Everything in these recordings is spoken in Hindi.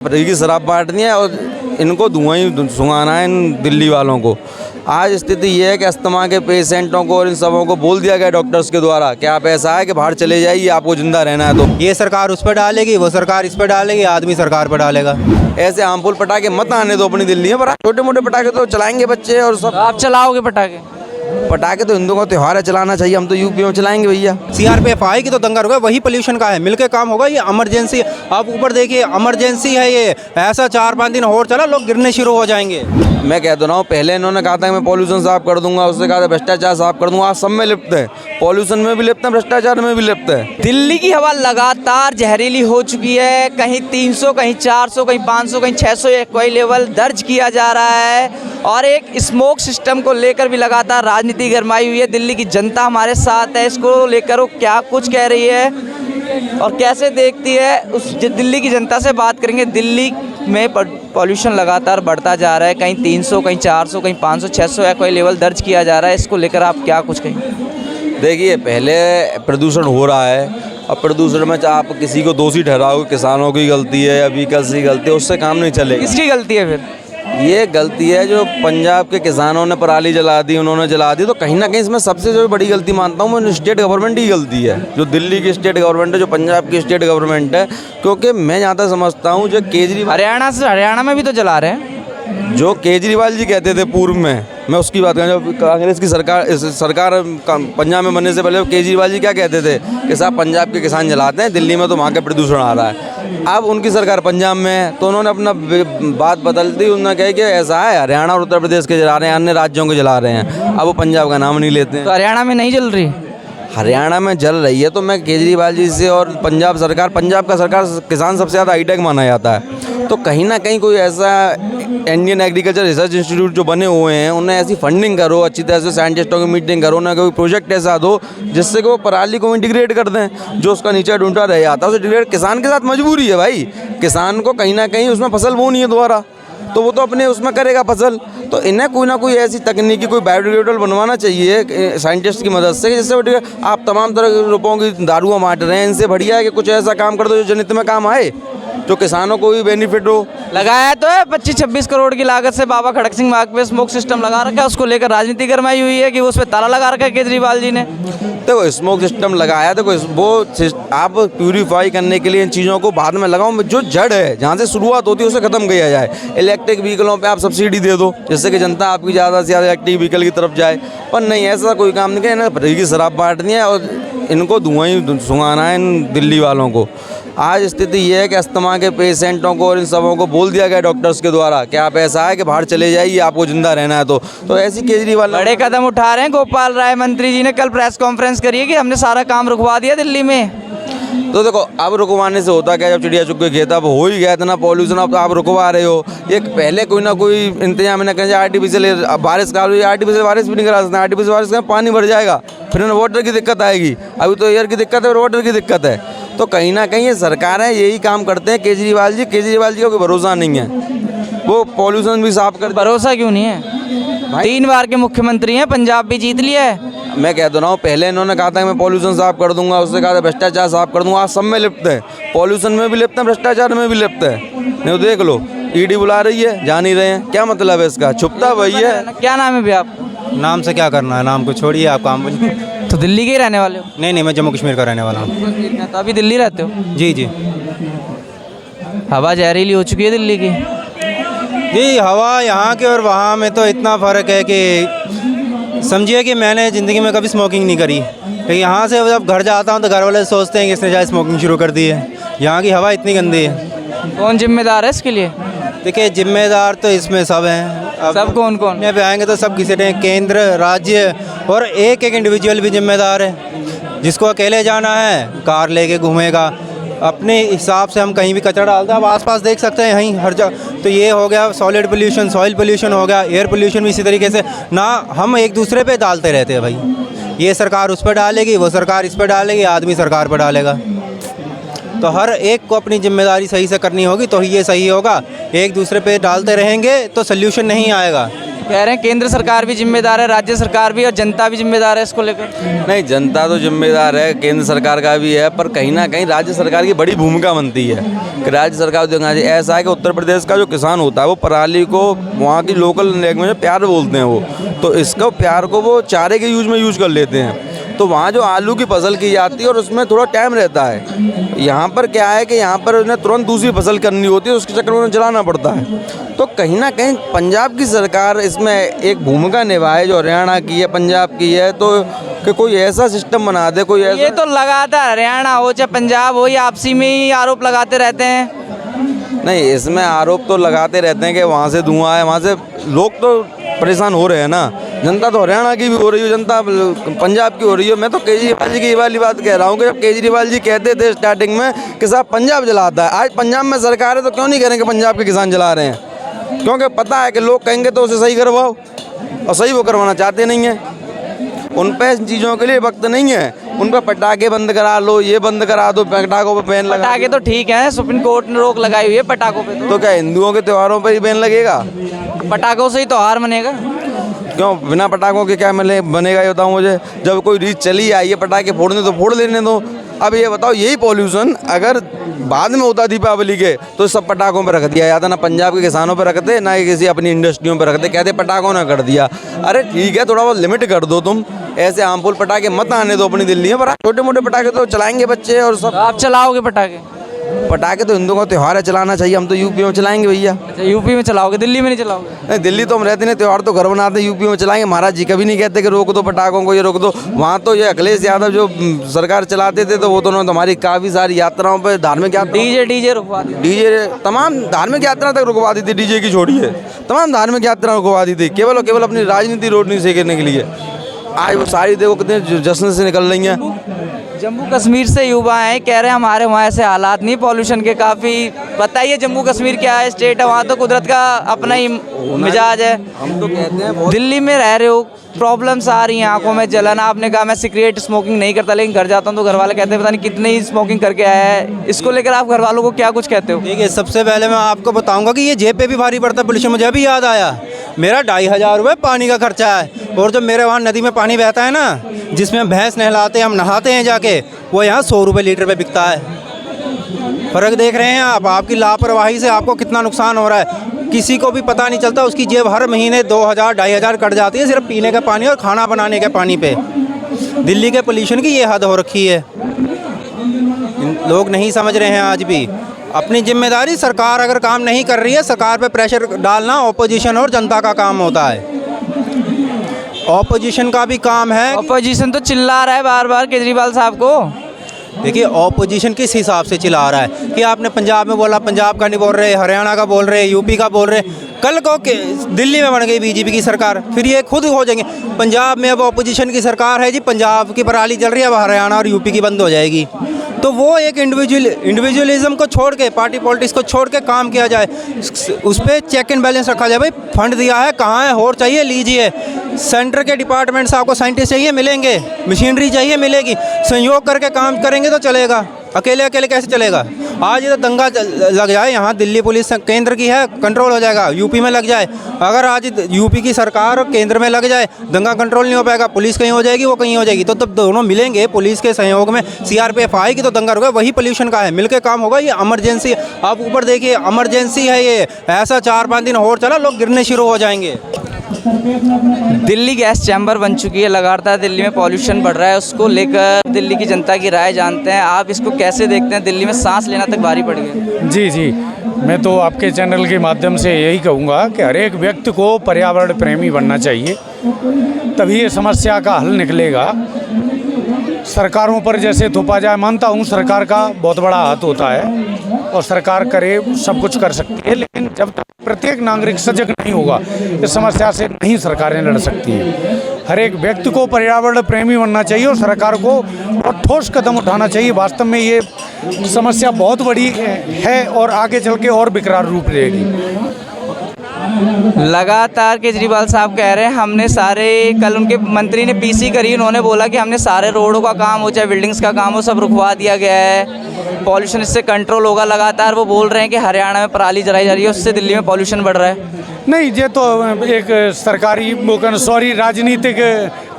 फ्री की शराब बांटनी है और इनको धुआं ही सुंघाना है इन दिल्ली वालों को। आज स्थिति ये है कि अस्थमा के पेशेंटों को और इन सबों को बोल दिया गया डॉक्टर्स के द्वारा कि आप ऐसा है कि बाहर चले जाइए, आपको जिंदा रहना है। तो ये सरकार उस पर डालेगी, वो सरकार इस पर डालेगी, आदमी सरकार पर डालेगा। ऐसे हार्मफुल पटाखे मत आने दो अपनी दिल्ली में, पर छोटे मोटे पटाखे तो चलाएंगे बच्चे और सब। आप चलाओगे पटाखे? पटाखे तो हिंदुओं का त्योहार है, चलाना चाहिए। हम तो यूपी में चलाएंगे भैया। सीआरपीएफ आएगी तो दंगा होगा, वही पोल्यूशन का है, मिलके काम होगा। ये इमरजेंसी, आप ऊपर देखिए, इमरजेंसी है ये। ऐसा 4-5 दिन और चला, लोग गिरने शुरू हो जाएंगे। मैं कह तो रहा हूँ, पहले इन्होंने कहा था कि मैं पॉल्यूशन साफ कर दूंगा, उससे कहा था भ्रष्टाचार साफ कर दूंगा। आज सब में लिप्त है, पॉल्यूशन में भी लिप्त है, भ्रष्टाचार में भी लिप्त है। दिल्ली की हवा लगातार जहरीली हो चुकी है। कहीं 300, कहीं 400, कहीं 500, कहीं 600 कोई लेवल दर्ज किया जा रहा है। और एक स्मोक सिस्टम को लेकर भी लगातार राजनीति गरमाई हुई है। दिल्ली की जनता हमारे साथ है, इसको लेकर वो क्या कुछ कह रही है और कैसे देखती है, उस दिल्ली की जनता से बात करेंगे। दिल्ली में पॉल्यूशन लगातार बढ़ता जा रहा है। कहीं 300, कहीं 400, कहीं 500, 600 या कोई लेवल दर्ज किया जा रहा है। इसको लेकर आप क्या कुछ कहेंगे? देखिए, पहले प्रदूषण हो रहा है, अब प्रदूषण में आप किसी को दोषी ठहराओगे, किसानों की गलती है या व्हीकल्स की गलती है, उससे काम नहीं चलेगा। किसकी गलती है फिर? ये गलती है जो पंजाब के किसानों ने पराली जला दी, उन्होंने जला दी। तो कहीं ना कहीं इसमें सबसे जो बड़ी गलती मानता हूँ मैं, स्टेट गवर्नमेंट की गलती है। जो दिल्ली की स्टेट गवर्नमेंट है, जो पंजाब की स्टेट गवर्नमेंट है। क्योंकि मैं जहाँ तक समझता हूँ, जो केजरीवाल, हरियाणा में भी तो जला रहे हैं। जो केजरीवाल जी कहते थे पूर्व में, मैं उसकी बात करूँ, जब कांग्रेस की सरकार पंजाब में बनने से पहले केजरीवाल जी क्या कहते थे कि साहब पंजाब के किसान जलाते हैं, दिल्ली में तो वहाँ का प्रदूषण आ रहा है। अब उनकी सरकार पंजाब में है तो उन्होंने अपना बात बदल दी। उन्होंने कहा कि ऐसा है, हरियाणा और उत्तर प्रदेश के जला रहे हैं, अन्य राज्यों के जला रहे हैं। अब वो पंजाब का नाम नहीं लेते हैं। तो हरियाणा में नहीं जल रही? हरियाणा में जल रही है। तो मैं केजरीवाल जी से और पंजाब का सरकार किसान सबसे ज़्यादा हाईटेक माना जाता है। तो कहीं ना कहीं कोई ऐसा इंडियन एग्रीकल्चर रिसर्च इंस्टीट्यूट जो बने हुए हैं, उन्हें ऐसी फंडिंग करो, अच्छी तरह से साइंटिस्टों की मीटिंग करो, ना कोई प्रोजेक्ट ऐसा दो जिससे कि वो पराली को इंटीग्रेट कर दें। जो उसका नीचे ढूंढा रह जाता है उसे इंटीग्रेट। किसान के साथ मजबूरी है भाई, किसान को कहीं ना कहीं उसमें फसल वो नहीं है दोबारा, तो वो तो अपने उसमें करेगा फसल। तो इन्हें कोई ना कोई ऐसी तकनीकी, कोई बायोडिग्रेडेबल बनवाना चाहिए साइंटिस्ट की मदद से, जिससे आप तमाम तरह के रूपों की दारुआं बांट रहे हैं। इनसे बढ़िया है कि कुछ ऐसा काम कर दो जो जनहित में काम आए, जो किसानों को भी बेनिफिट हो। लगाया तो है 25-26 करोड़ की लागत से बाबा खड़क सिंह मार्ग पे स्मोक सिस्टम लगा रखा है। उसको लेकर राजनीति गरमाई हुई है कि उस पर ताला लगा रखा है केजरीवाल जी ने। देखो, स्मोक सिस्टम लगाया, देखो वो आप प्यूरीफाई करने के लिए इन चीज़ों को बाद में लगाओ। जो जड़ है, जहाँ से शुरुआत होती है, उसे ख़त्म किया जाए। इलेक्ट्रिक व्हीकलों पे आप सब्सिडी दे दो, जिससे कि जनता आपकी ज़्यादा से ज़्यादा इलेक्ट्रिक व्हीकल की तरफ जाए। पर नहीं, ऐसा कोई काम नहीं किया। फ्री की शराब बांटनी है और इनको धुआं ही सुंघाना है इन दिल्ली वालों को। आज स्थिति ये है कि अस्थमा के पेशेंटों को और इन सबों को बोल दिया गया डॉक्टर्स के द्वारा कि आप ऐसा है कि बाहर चले जाइए, आपको जिंदा रहना है। तो ऐसी केजरीवाल बड़े कदम उठा रहे हैं। गोपाल राय मंत्री जी ने कल प्रेस कॉन्फ्रेंस करी है कि हमने सारा काम रुकवा दिया दिल्ली में। तो देखो, अब रुकवाने से होता क्या, जब चिड़िया चुग के खेत, अब हो ही गया इतना पॉल्यूशन, अब आप रुकवा रहे हो। ये पहले कोई ना कोई इंतजाम न करें। आर्टिफिशियल बारिश का, आर्टिफिशियल बारिश भी नहीं करा सकते। आर्टिफिशियल बारिश का पानी भर जाएगा, फिर वाटर की दिक्कत आएगी। अभी तो एयर की दिक्कत है और वाटर की दिक्कत है। तो कहीं ना कहीं ये सरकारें यही काम करते हैं। केजरीवाल जी का कोई भरोसा नहीं है, वो पॉल्यूशन भी साफ कर। भरोसा क्यों नहीं है? 3 बार के मुख्यमंत्री हैं, पंजाब भी जीत लिया है। मैं कह तो रहा हूँ, पहले इन्होंने कहा था कि मैं पॉल्यूशन साफ कर दूंगा, उससे कहा था भ्रष्टाचार साफ कर दूंगा। आज सब में लिप्त है, पॉल्यूशन में भी लिप्त है, भ्रष्टाचार में भी लिप्त है। नहीं, देख लो, ईडी बुला रही है, जा नहीं रहे हैं। क्या मतलब है इसका? छुपता वही है। क्या नाम है भैया आप? नाम से क्या करना है, नाम को छोड़िए, आप काम बोलिए। तो दिल्ली के ही रहने वाले हो? नहीं, मैं जम्मू कश्मीर का रहने वाला हूँ। तो अभी दिल्ली रहते हो? जी। हवा जहरीली हो चुकी है दिल्ली की। जी, हवा यहाँ के और वहाँ में तो इतना फ़र्क है कि समझिए कि मैंने ज़िंदगी में कभी स्मोकिंग नहीं करी, लेकिन यहाँ से जब घर जाता हूँ तो घर वाले सोचते हैं कि इसने जाए स्मोकिंग शुरू कर दी है। यहाँ की हवा इतनी गंदी है। कौन जिम्मेदार है इसके लिए? देखिए, जिम्मेदार तो इसमें सब हैं। अब सब कौन? यहाँ पे आएंगे तो सब किसी ने, केंद्र, राज्य और एक इंडिविजुअल भी जिम्मेदार है। जिसको अकेले जाना है, कार लेके घूमेगा, अपने हिसाब से हम कहीं भी कचरा डालते हैं। आप आसपास देख सकते हैं, यहीं हर जगह। तो ये हो गया सॉलिड पोल्यूशन, सॉइल पोल्यूशन हो गया, एयर पोल्यूशन भी इसी तरीके से ना। हम एक दूसरे पे डालते रहते हैं भाई। ये सरकार उस पर डालेगी, वो सरकार इस पर डालेगी, आदमी सरकार पर डालेगा। तो हर एक को अपनी जिम्मेदारी सही से करनी होगी, तो ही ये सही होगा। एक दूसरे पे डालते रहेंगे तो सल्यूशन नहीं आएगा। कह रहे हैं केंद्र सरकार भी जिम्मेदार है, राज्य सरकार भी, और जनता भी जिम्मेदार है इसको लेकर। नहीं, जनता तो जिम्मेदार है, केंद्र सरकार का भी है, पर कहीं ना कहीं राज्य सरकार की बड़ी भूमिका बनती है कि राज्य सरकार देखना चाहिए। ऐसा है कि उत्तर प्रदेश का जो किसान होता है वो पराली को वहाँ की लोकल लैंग्वेज में प्यार बोलते हैं वो, तो इसका प्यार को वो चारे के यूज कर लेते हैं। तो वहाँ जो आलू की फसल की जाती है और उसमें थोड़ा टाइम रहता है। यहाँ पर क्या है कि यहाँ पर उन्हें तुरंत दूसरी फसल करनी होती है, उसके चक्कर में उन्हें जलाना पड़ता है। तो कहीं ना कहीं पंजाब की सरकार इसमें एक भूमिका निभाए, जो हरियाणा की है, पंजाब की है, तो कि कोई ऐसा सिस्टम बना दे, कोई ऐसा। ये तो लगातार हरियाणा हो चाहे पंजाब हो, ये आपसी में ही आरोप लगाते रहते हैं। नहीं, इसमें आरोप तो लगाते रहते हैं कि वहाँ से धुआं है, वहाँ से लोग तो परेशान हो रहे हैं ना। जनता तो हरियाणा की भी हो रही है, जनता पंजाब की हो रही है। मैं तो केजरीवाल जी की ये वाली बात कह रहा हूँ कि जब केजरीवाल जी कहते थे स्टार्टिंग में कि साहब पंजाब जलाता है, आज पंजाब में सरकार है तो क्यों नहीं करेंगे पंजाब के किसान जला रहे हैं? क्योंकि पता है कि लोग कहेंगे तो उसे सही करवाओ, और सही वो करवाना चाहते नहीं हैं। उन पे इन चीज़ों के लिए वक्त नहीं है। उन पर पटाखे बंद करा लो, ये बंद करा दो, पटाखों पे बैन लगा। पटाखे तो ठीक है, सुप्रीम कोर्ट ने रोक लगाई हुई है पटाखों पे। तो क्या हिंदुओं के त्योहारों पर ही बैन लगेगा? पटाखों से ही त्योहार मनेगा। क्यों बिना पटाखों के क्या बनेगा, ये बताओ मुझे। जब कोई रीत चली आई है पटाखे फोड़ने तो फोड़ लेने दो। अब ये बताओ, यही पॉल्यूशन अगर बाद में होता दीपावली के तो सब पटाखों पर रख दिया जाता, ना पंजाब के किसानों पर रखते, ना ही किसी अपनी इंडस्ट्रियों पर रखते, कहते पटाखों ने कर दिया। अरे ठीक है, थोड़ा बहुत लिमिट कर दो तुम, ऐसे हार्मफुल पटाखे मत आने दो अपनी दिल्ली में। पर छोटे मोटे पटाखे तो चलाएंगे बच्चे और सब। आप चलाओगे पटाखे? पटाखे तो हिंदुओं का त्यौहार है, चलाना चाहिए। हम तो यूपी में चलाएंगे भैया। अच्छा, यूपी में चलाओगे, दिल्ली में नहीं चलाओगे? नहीं, दिल्ली तो हम रहते नहीं, त्यौहार तो घर बनाते हैं, यूपी में चलाएंगे। महाराज जी कभी नहीं कहते कि रोक दो पटाखों को, ये रोक दो। वहाँ तो ये अखिलेश यादव जो सरकार चलाते थे तो वो तो उन्होंने हमारी काफ़ी सारी यात्राओं पर धार्मिक यात्रा, डीजे रुकवा दिया, डीजे तमाम धार्मिक यात्रा तक रुकवा दी थी। डीजे की छोड़िए, तमाम धार्मिक यात्रा रुकवा दी थी, केवल और केवल अपनी राजनीति रोडनी सेकने के लिए। आज वो सारी देखो कितने जश्न से निकल रही हैं। जम्मू कश्मीर से युवा हैं, कह रहे हैं हमारे वहाँ ऐसे हालात नहीं, पॉल्यूशन के काफ़ी। बताइए जम्मू कश्मीर क्या है, स्टेट है, वहाँ तो कुदरत का अपना ही मिजाज है। हम तो कहते हैं दिल्ली में रह रहे हो, प्रॉब्लम्स आ रही हैं, आंखों में जलन। आपने कहा मैं सिगरेट स्मोकिंग नहीं करता, लेकिन घर जाता हूँ तो घर वाले कहते हैं पता नहीं कितने ही स्मोकिंग करके आया है। इसको लेकर आप घर वालों को क्या कुछ कहते हो? देखिए, सबसे पहले मैं आपको बताऊंगा कि ये जेब पे भी भारी पड़ता है पोल्यूशन। मुझे अभी याद आया, मेरा 2500 रुपये पानी का खर्चा है, और जो मेरे वहाँ नदी में पानी बहता है ना, जिसमें भैंस नहलाते हैं, हम नहाते हैं जाके, वो यहाँ 100 रुपये लीटर पे बिकता है। फ़र्क देख रहे हैं आप? आपकी लापरवाही से आपको कितना नुकसान हो रहा है। किसी को भी पता नहीं चलता, उसकी जेब हर महीने 2000-2500 कट जाती है सिर्फ पीने का पानी और खाना बनाने के पानी पे। दिल्ली के पोल्यूशन की ये हद हो रखी है, लोग नहीं समझ रहे हैं आज भी। अपनी जिम्मेदारी, सरकार अगर काम नहीं कर रही है, सरकार पे प्रेशर डालना ऑपोजिशन और जनता का काम होता है। ऑपोजिशन का भी काम है। ऑपोजिशन तो चिल्ला रहा है बार बार केजरीवाल साहब को। देखिए, ऑपोजिशन किस हिसाब से चिल्ला रहा है कि आपने पंजाब में बोला, पंजाब का नहीं बोल रहे, हरियाणा का बोल रहे, यूपी का बोल रहे। कल को दिल्ली में बन गई बीजेपी की सरकार, फिर ये खुद हो जाएंगे पंजाब में अब ऑपोजिशन की सरकार है जी, पंजाब की पराली चल रही है, अब हरियाणा और यूपी की बंद हो जाएगी। तो वो एक इंडिविजुअलिज्म को छोड़ के, पार्टी पॉलिटिक्स को छोड़ के काम किया जाए, उस पर चेक एंड बैलेंस रखा जाए। भाई फंड दिया है, कहाँ है, और चाहिए लीजिए। सेंटर के डिपार्टमेंट से आपको साइंटिस्ट चाहिए, मिलेंगे। मशीनरी चाहिए, मिलेगी। सहयोग करके काम करेंगे तो चलेगा, अकेले अकेले कैसे चलेगा। आज ये तो दंगा लग जाए, यहाँ दिल्ली पुलिस केंद्र की है, कंट्रोल हो जाएगा। यूपी में लग जाए, अगर आज यूपी की सरकार केंद्र में लग जाए, दंगा कंट्रोल नहीं हो पाएगा। पुलिस कहीं हो जाएगी, वो कहीं हो जाएगी, तो तब दोनों मिलेंगे, पुलिस के सहयोग में सीआरपीएफ आएगी तो दंगा रुका। वही पोल्यूशन का है, मिलकर काम होगा। ये इमरजेंसी, आप ऊपर देखिए, इमरजेंसी है ये, ऐसा 4-5 दिन और चला, लोग गिरने शुरू हो जाएंगे। दिल्ली गैस चैम्बर बन चुकी है, लगातार दिल्ली में पॉल्यूशन बढ़ रहा है, उसको लेकर दिल्ली की जनता की राय जानते हैं। आप इसको कैसे देखते हैं? दिल्ली में सांस लेना तक भारी पड़ गया। जी, मैं तो आपके चैनल के माध्यम से यही कहूँगा कि हर एक व्यक्ति को पर्यावरण प्रेमी बनना चाहिए, तभी ये समस्या का हल निकलेगा। सरकारों पर जैसे थोपा जाए, मानता हूँ सरकार का बहुत बड़ा हाथ होता है और सरकार करे सब कुछ कर सकती है, लेकिन जब तक प्रत्येक नागरिक सजग नहीं होगा इस समस्या से नहीं सरकारें लड़ सकती हैं। हर एक व्यक्ति को पर्यावरण प्रेमी बनना चाहिए और सरकार को बहुत ठोस कदम उठाना चाहिए। वास्तव में ये समस्या बहुत बड़ी है और आगे चल के और विकराल रूप लेगी। लगातार केजरीवाल साहब कह रहे हैं हमने सारे, कल उनके मंत्री ने पीसी करी, उन्होंने बोला कि हमने सारे रोडों का काम हो चाहे बिल्डिंग्स का काम हो सब रुकवा दिया गया है। पॉल्यूशन इससे कंट्रोल होगा। लगातार वो बोल रहे हैं कि हरियाणा में पराली जलाई जा रही है, उससे दिल्ली में पॉल्यूशन बढ़ रहा है। नहीं, ये तो एक सरकारी सॉरी राजनीतिक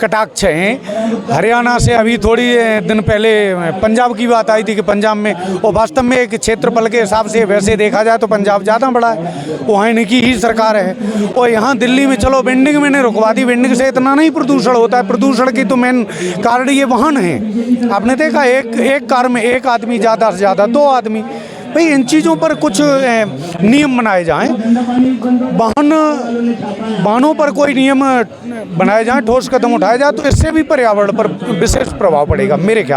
कटाक्ष हैं। हरियाणा से अभी थोड़ी दिन पहले पंजाब की बात आई थी कि पंजाब में, और वास्तव में एक क्षेत्रफल के हिसाब से वैसे देखा जाए तो पंजाब ज़्यादा बड़ा है, वहाँ इनकी ही सरकार है। और यहाँ दिल्ली में चलो बिल्डिंग मैंने रुकवा दी, बिल्डिंग से इतना नहीं प्रदूषण होता है। प्रदूषण की तो मेन कारण ये वाहन है। आपने देखा एक कार में एक आदमी, ज़्यादा से ज़्यादा 2 आदमी। भाई इन चीज़ों पर कुछ नियम बनाए जाएं, वाहनों पर कोई नियम बनाए जाएं, ठोस कदम उठाए जाए, तो इससे भी पर्यावरण पर विशेष प्रभाव पड़ेगा मेरे ख्याल।